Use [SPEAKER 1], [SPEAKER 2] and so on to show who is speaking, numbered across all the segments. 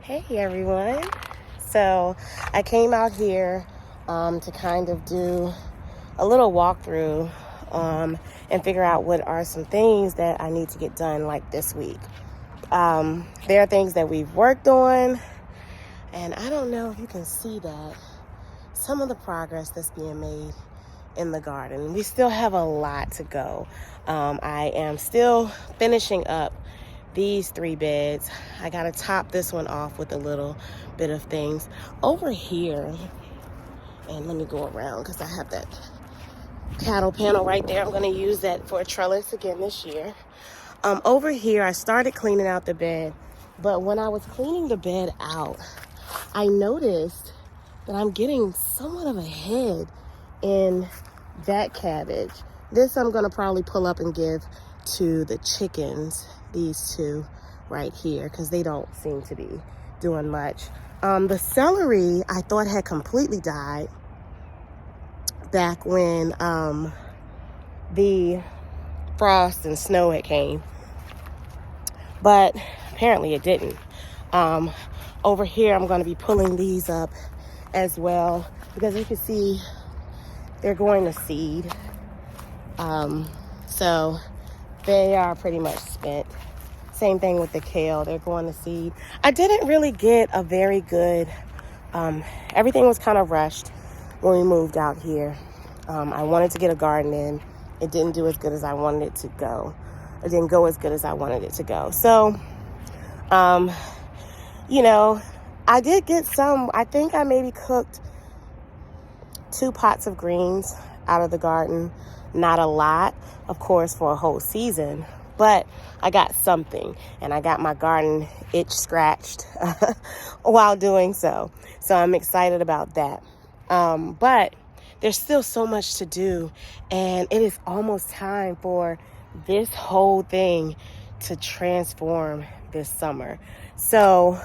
[SPEAKER 1] Hey everyone. So I came out here to kind of do a little walkthrough and figure out what are some things that I need to get done like this week. There are things that we've worked on, and I don't know if you can see that. Some of the progress that's being made in the garden. We still have a lot to go. I am still finishing up these 3 beds. I gotta top this one off with a little bit of things over here. And let me go around because I have that cattle panel right there. I'm gonna use that for a trellis again this year. Over here, I started cleaning out the bed, but when I was cleaning the bed out, I noticed that I'm getting somewhat of a head in that cabbage. This I'm gonna probably pull up and give to the chickens, these 2 right here, because they don't seem to be doing much. The celery I thought had completely died back when the frost and snow had came, but apparently it didn't. Over here I'm going to be pulling these up as well because you can see they're going to seed. So they are pretty much spent. Same thing with the kale, they're going to seed. I didn't really get a very good, everything was kind of rushed when we moved out here. I wanted to get a garden in. It didn't do as good as I wanted it to go. It didn't go as good as I wanted it to go. So, I did get some. I think I maybe cooked 2 pots of greens out of the garden. Not a lot, of course, for a whole season, but I got something, and I got my garden itch scratched while doing so. So I'm excited about that. But there's still so much to do, and it is almost time for this whole thing to transform this summer. So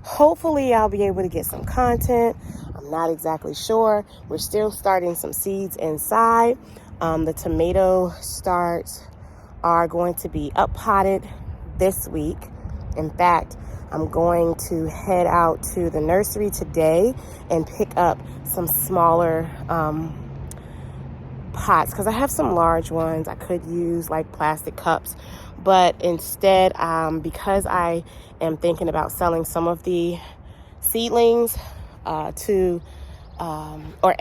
[SPEAKER 1] hopefully I'll be able to get some content. I'm not exactly sure. We're still starting some seeds inside. The tomato starts are going to be up potted this week. In fact, I'm going to head out to the nursery today and pick up some smaller pots because I have some large ones. I could use like plastic cups, but instead, because I am thinking about selling some of the seedlings or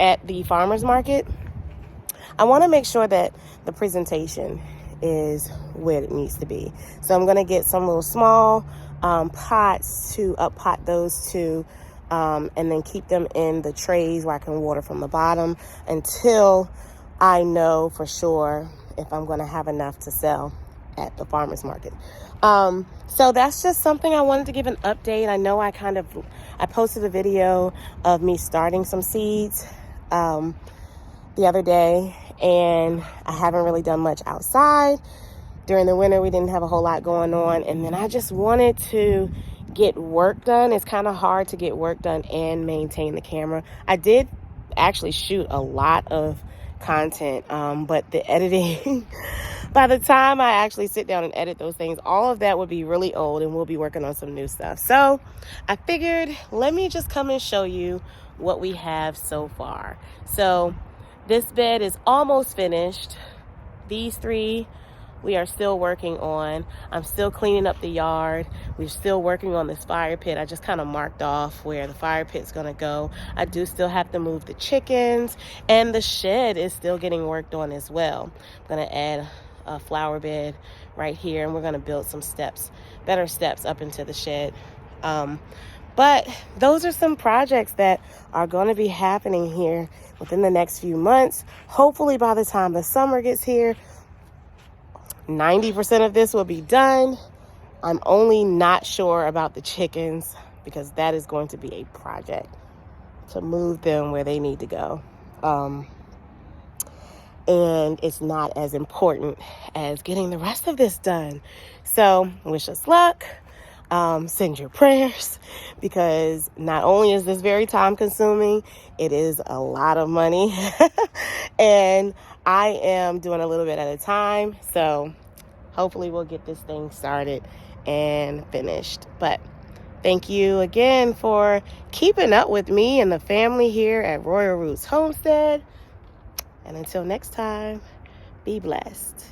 [SPEAKER 1] at the farmer's market, I want to make sure that the presentation is where it needs to be. So I'm going to get some little small pots to up pot those 2 and then keep them in the trays where I can water from the bottom until I know for sure if I'm going to have enough to sell at the farmer's market. So that's just something I wanted to give an update. I know I posted a video of me starting some seeds the other day, and I haven't really done much outside. During the winter, we didn't have a whole lot going on, and then I just wanted to get work done. It's kind of hard to get work done and maintain the camera. I did actually shoot a lot of content, but the editing, by the time I actually sit down and edit those things, all of that would be really old, and we'll be working on some new stuff. So I figured, let me just come and show you what we have so far. So this bed is almost finished. These 3 we are still working on. I'm still cleaning up the yard. We're still working on this fire pit. I just kind of marked off where the fire pit's gonna go. I do still have to move the chickens, and the shed is still getting worked on as well. I'm gonna add a flower bed right here, and we're gonna build some steps, better steps up into the shed. But those are some projects that are going to be happening here within the next few months. Hopefully by the time the summer gets here, 90% of this will be done. I'm only not sure about the chickens because that is going to be a project to move them where they need to go. And it's not as important as getting the rest of this done. So wish us luck. Send your prayers, because not only is this very time consuming, it is a lot of money and I am doing a little bit at a time. So hopefully we'll get this thing started and finished. But Thank you again for keeping up with me and the family here at Royal Roots Homestead. And until next time, be blessed.